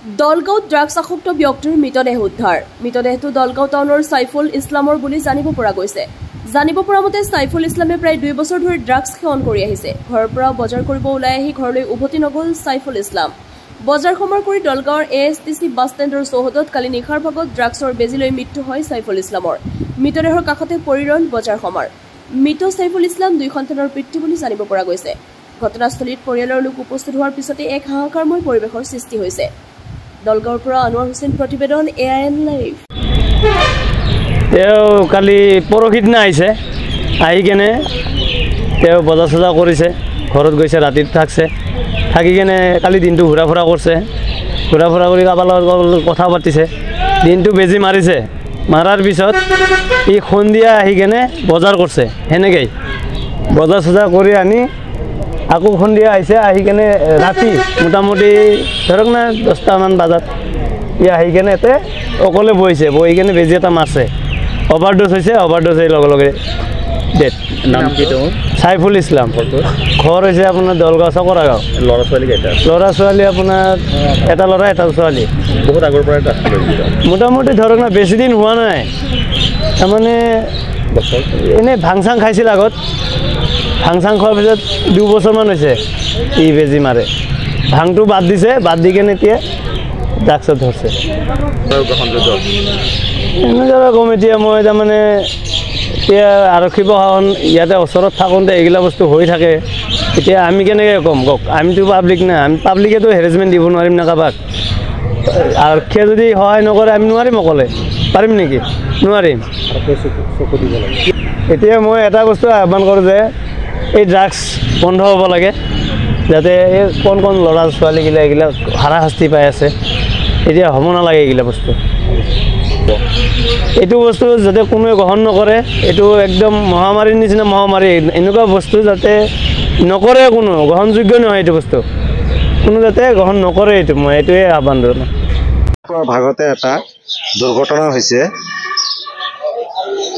দলগাঁৱত drugs আসক্ত ব্যক্তিৰ মৃতদেহ উদ্ধাৰ। মৃতদেহটো দলগাঁও টাউনৰ সাইফুল ইছলামৰ বুলি জানিব পৰা গৈছে। জানিব পৰা মতে সাইফুল ইছলামে প্ৰায় 2 বছৰ ধৰি ড্ৰাগছ সেৱন কৰি আহিছে। ঘৰৰ পৰা বজাৰ কৰিব ওলাই আহি ঘৰলৈ উভতি নগল সাইফুল ইছলাম। বজাৰ সমাৰ কৰি দলগাঁৱৰ এএছটিচি বাছ ষ্টেণ্ডৰ চৌহদত কালি নিশাৰ ভাগত ড্ৰাগছৰ বেজী লৈ মৃত্যু হয় সাইফুল ইছলামৰ। মৃতদেহৰ কাষতে পৰি ৰল বজাৰ সমাৰ। মৃত সাইফুল ইছলাম 2 সন্তানৰ পিতৃ বুলি জানিব পৰা গৈছে। ঘটনাস্থলীত পৰিয়ালৰ লোক উপস্থিত হোৱাৰ পিছতে এক হাহাকাৰময় পৰিৱেশৰ সৃষ্টি হৈছে। দলগাঁৱৰ পৰা আনোৱাৰ হুছেইন প্ৰতিবেদন AIN লাইভ। কালি পৰহিদিনা আহিছে, আহি কেনে বজাৰ চজাৰ কৰিছে, ঘৰত গৈছে, ৰাতি থাকছে, থাকি কেনে কালি দিনটো ঘূৰা ফুৰা কৰিছে, ঘূৰা ফুৰা কৰি কাৰোবাৰ লগত কথা পাতিছে, দিনটো বেজি মাৰিছে। মাৰাৰ পিছত ই সন্ধিয়া আহি কেনে বজাৰ কৰিছে, সেনেকেই বজাৰ চজাৰ কৰি আনি আকৌ সন্ধিয়া আহিছে, আহি কেনে ৰাতি মোটামুটি ধৰক না 10টামান বজাত ই আহি কেনে ইয়াতে অকলে বহিছে, বহি কেনে বেজি এটা মাৰছে, অভাৰড'জ হৈছে, অভাৰড'জ হৈ লগে লগে ডেথ। নাম কি? সাইফুল ইছলাম। ঘৰ হৈছে আপোনাৰ দলগাঁও চকৰা গাঁও। ল'ৰা ছোৱালী কেইটা? ল'ৰা ছোৱালী আপোনাৰ এটা ল'ৰা এটা ছোৱালী। বহুত আগৰ পৰা মোটামুটি ধৰক না বেছি দিন হোৱা নাই, তাৰমানে এনেই ভাং চাং খাইছিল আগত, ভাং চাং খোৱাৰ পিছত 2 বছৰমান হৈছে ই বেজি মাৰে, ভাংটো বাদ দিছে, বাদ দি কেনে এতিয়া ড্ৰাগছত ধৰছে। এনেদৰে ক'ম এতিয়া মই, তাৰমানে এতিয়া আৰক্ষী প্ৰশাসন ইয়াতে ওচৰত থাকোঁতে এইগিলা বস্তু হৈ থাকে, এতিয়া আমি কেনেকৈ ক'ম কওক? আমিতো পাব্লিক না, আমি পাব্লিকেতো হেৰেছমেণ্ট দিব নোৱাৰিম না কাৰোবাক। আৰক্ষীয়ে যদি সহায় নকৰে আমি নোৱাৰিম অকলে, পাৰিম নেকি? নোৱাৰিম। এতিয়া মই এটা বস্তু আহ্বান কৰোঁ যে এই ড্ৰাগছ বন্ধ হ'ব লাগে, যাতে এই কণ ল'ৰা ছোৱালীগিলা এইগিলা হাৰাশাস্তি পাই আছে, এতিয়া হ'ব নালাগে এইগিলা বস্তু। এইটো বস্তু যাতে কোনোৱে গ্ৰহণ নকৰে, এইটো একদম মহামাৰীৰ নিচিনা মহামাৰী, এনেকুৱা বস্তু যাতে নকৰে, কোনো গ্ৰহণযোগ্য নহয় এইটো বস্তু, কোনো যাতে গ্ৰহণ নকৰে, এইটো মই এইটোৱে আহ্বান জনাওঁ। ভাগতে এটা দুৰ্ঘটনা হৈছে,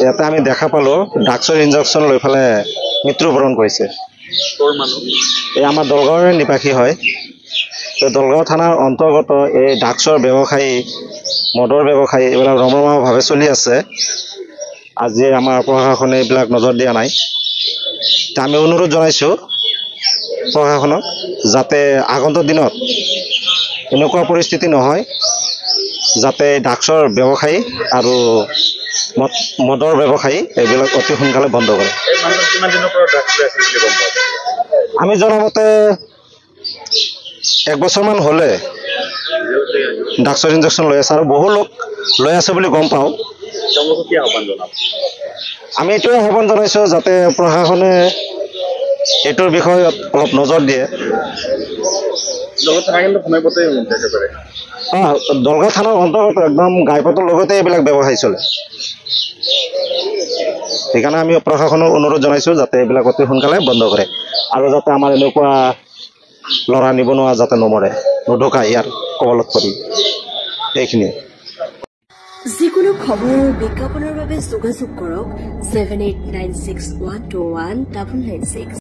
ইয়াতে আমি দেখা পালোঁ ড্ৰাগছৰ ইনজেকশ্যন লৈ পেলাই মৃত্যুবৰণ কৰিছে। এই আমাৰ দলগাঁৱৰে নিবাসী হয়। দলগাঁও থানাৰ অন্তৰ্গত এই ড্ৰাগছৰ ব্যৱসায়ী, মদৰ ব্যৱসায়ী এইবিলাক ৰমৰমাভাৱে চলি আছে। আজি আমাৰ প্ৰশাসনে এইবিলাক নজৰ দিয়া নাই। আমি অনুৰোধ জনাইছোঁ প্ৰশাসনক যাতে আগন্তুক দিনত এনেকুৱা পৰিস্থিতি নহয়, যাতে ড্ৰাগছৰ ব্যৱসায়ী আৰু মদৰ ব্যৱসায়ী এইবিলাক অতি সোনকালে বন্ধ কৰে। আমি জনামতে 1 বছৰমান হ'লে ড্ৰাগছৰ ইনজেকশ্যন লৈ আছে, আৰু বহু লোক লৈ আছে বুলি গম পাওঁ। আমি এইটোৱে আহ্বান জনাইছোঁ যাতে প্ৰশাসনে এইটোৰ বিষয়ে অলপ নজৰ দিয়ে। দলগাঁও থানাৰ অন্তৰ্গত একদম ঘাইপথৰ লগতে এইবিলাক ব্যৱসায় চলে। সেইকাৰণে আমি প্ৰশাসনক অনুৰোধ জনাইছোঁ যাতে এইবিলাক অতি সোনকালে বন্ধ কৰে, আৰু যাতে আমাৰ এনেকুৱা ল'ৰা নিবনুৱা যাতে নমৰে, নঢুকায় ইয়াৰ কবলত পৰি। এইখিনিয়ে। যিকোনো খবৰ আৰু বিজ্ঞাপনৰ বাবে যোগাযোগ কৰক 7896121996।